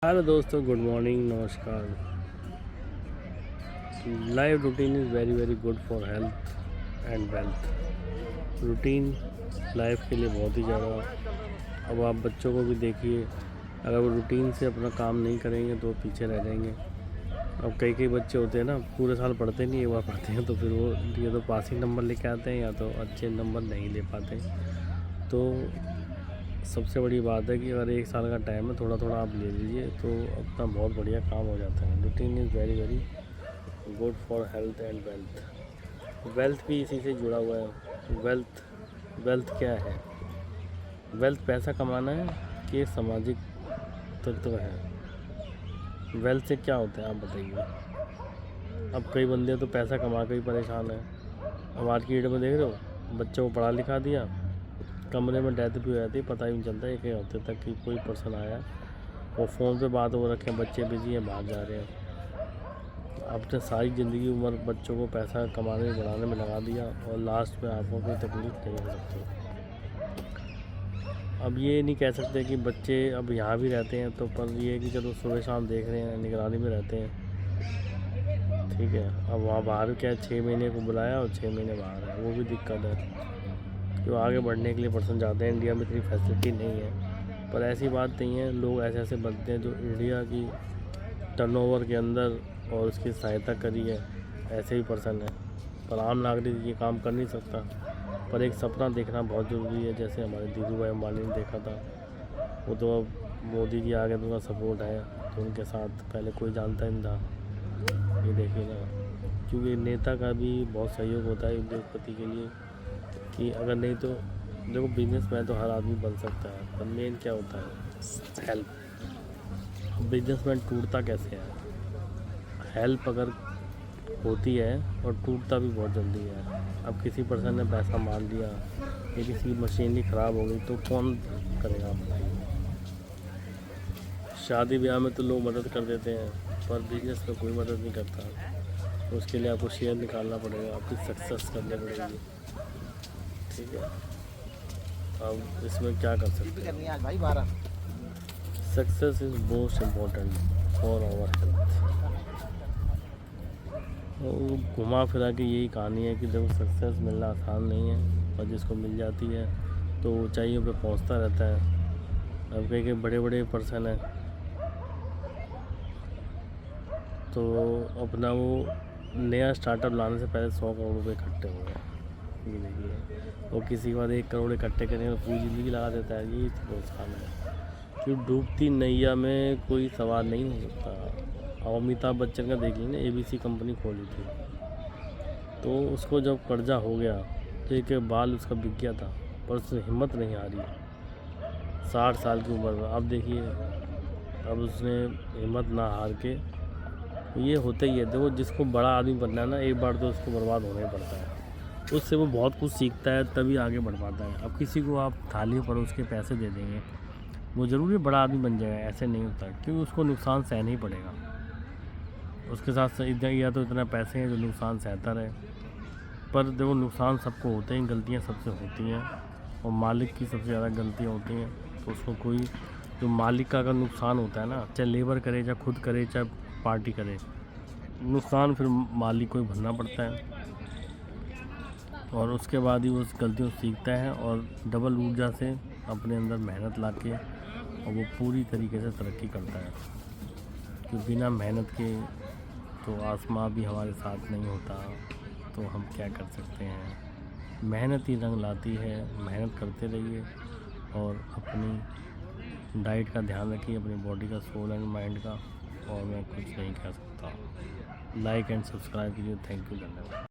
Hello दोस्तों, good morning, नमस्कार। Life routine is very very good for health and wealth. Routine life के लिए बहुत ही ज़्यादा। अब आप बच्चों को भी देखिए, अगर वो रूटीन से अपना काम नहीं करेंगे तो पीछे रह जाएंगे। अब कई कई बच्चे होते हैं ना, पूरे साल पढ़ते नहीं, एक बार पढ़ते हैं तो फिर वो या तो पासिंग नंबर लेके आते हैं या तो अच्छे नंबर नहीं ले पाते। तो सबसे बड़ी बात है कि अगर एक साल का टाइम है, थोड़ा थोड़ा आप ले लीजिए तो अपना बहुत बढ़िया काम हो जाता है। Routine is very very good for health and wealth. Wealth भी इसी से जुड़ा हुआ है। वेल्थ वेल्थ क्या है? वेल्थ पैसा कमाना है कि एक सामाजिक तत्व है? वेल्थ से क्या होता है आप बताइए। अब कई बंदे तो पैसा कमा के ही परेशान है। अब आज की डेट में देख रहे हो, बच्चों को पढ़ा लिखा दिया, कमरे में डेथ भी हो जाती है, पता ही नहीं चलता एक एक हफ्ते तक कि कोई पर्सन आया। वो फ़ोन पे बात हो रखे हैं, बच्चे बिजी हैं, बाहर जा रहे हैं। आपने सारी ज़िंदगी उम्र बच्चों को पैसा कमाने बढ़ाने में लगा दिया और लास्ट में आपको कोई तकलीफ़ नहीं हो सकती। अब ये नहीं कह सकते कि बच्चे अब यहाँ भी रहते हैं तो, पर ये है कि चलो सुबह शाम देख रहे हैं, निगरानी में रहते हैं, ठीक है। अब वहाँ बाहर क्या 6 महीने को बुलाया और 6 महीने बाहर है, वो भी दिक्कत है। जो आगे बढ़ने के लिए पर्सन जाते हैं, इंडिया में इतनी फैसिलिटी नहीं है, पर ऐसी बात नहीं है। लोग ऐसे ऐसे बनते हैं जो इंडिया की टर्नओवर के अंदर और उसकी सहायता करी है, ऐसे ही पर्सन है। पर आम नागरिक ये काम कर नहीं सकता। पर एक सपना देखना बहुत ज़रूरी है, जैसे हमारे धीरू भाई अंबानी ने देखा था। वो तो अब मोदी जी आगे तो उनका सपोर्ट है, तो उनके साथ पहले कोई जानता ही नहीं था। ये देखिए ना, क्योंकि नेता का भी बहुत सहयोग होता है उद्योगपति के लिए, कि अगर नहीं तो देखो, बिजनेसमैन तो हर आदमी बन सकता है, पर मेन क्या होता है? हेल्प। बिजनेसमैन टूटता कैसे है? हेल्प अगर होती है और टूटता भी बहुत जल्दी है। अब किसी पर्सन ने पैसा मार दिया या किसी मशीनरी ख़राब हो गई तो कौन करेगा आप बताइए। शादी ब्याह में तो लोग मदद कर देते हैं, पर बिजनेस में कोई मदद नहीं करता। उसके लिए आपको शेयर निकालना पड़ेगा, आपकी सक्सेस करनी पड़ेगी, ठीक है। अब इसमें क्या कर सकते हैं? आज भाई 12 success is most important for our health. घुमा फिरा के यही कहानी है कि देखो, सक्सेस मिलना आसान नहीं है, और जिसको मिल जाती है तो ऊंचाइयों पे पहुंचता रहता है। अब कई बड़े बड़े पर्सन हैं तो अपना वो नया स्टार्टअप लाने से पहले 100 करोड़ रुपये इकट्ठे हो गए। ये देखिए, और किसी के बाद 1 करोड़ इकट्ठे करने में पूरी ज़िंदगी लगा देता है। यही तो नुकसान है, कि डूबती नैया में कोई सवार नहीं हो सकता। और अमिताभ बच्चन का देख लीजिए, ABC कंपनी खोली थी, तो उसको जब कर्जा हो गया तो एक बाल उसका बिक गया था, पर उसने हिम्मत नहीं हारी। 60 साल की उम्र में अब देखिए, अब उसने हिम्मत ना हार के, ये होता ही है। देखो, जिसको बड़ा आदमी बनना है ना, एक बार तो उसको बर्बाद होना ही पड़ता है। उससे वो बहुत कुछ सीखता है, तभी आगे बढ़ पाता है। अब किसी को आप थाली पर उसके पैसे दे देंगे, वो ज़रूरी बड़ा आदमी बन जाएगा, ऐसे नहीं होता, क्योंकि उसको नुकसान सहना ही पड़ेगा। उसके साथ इतना या तो इतना पैसे हैं जो नुकसान सहता रहे। पर देखो, नुकसान सबको होते हैं, गलतियां सबसे होती हैं, और मालिक की सबसे ज़्यादा गलतियां होती हैं। तो उसको कोई, जो मालिक का अगर नुकसान होता है ना, चाहे लेबर करे, चाहे खुद करे, चाहे पार्टी करे, नुकसान फिर मालिक को ही भरना पड़ता है। और उसके बाद ही वो उस गलतियों से सीखता है और डबल ऊर्जा से अपने अंदर मेहनत ला के, और वो पूरी तरीके से तरक्की करता है। कि बिना मेहनत के तो आसमां भी हमारे साथ नहीं होता, तो हम क्या कर सकते हैं। मेहनत ही रंग लाती है, मेहनत करते रहिए और अपनी डाइट का ध्यान रखिए, अपनी बॉडी का, सोल एंड माइंड का। और मैं कुछ नहीं कह सकता। लाइक एंड सब्सक्राइब कीजिए। थैंक यू, धन्यवाद।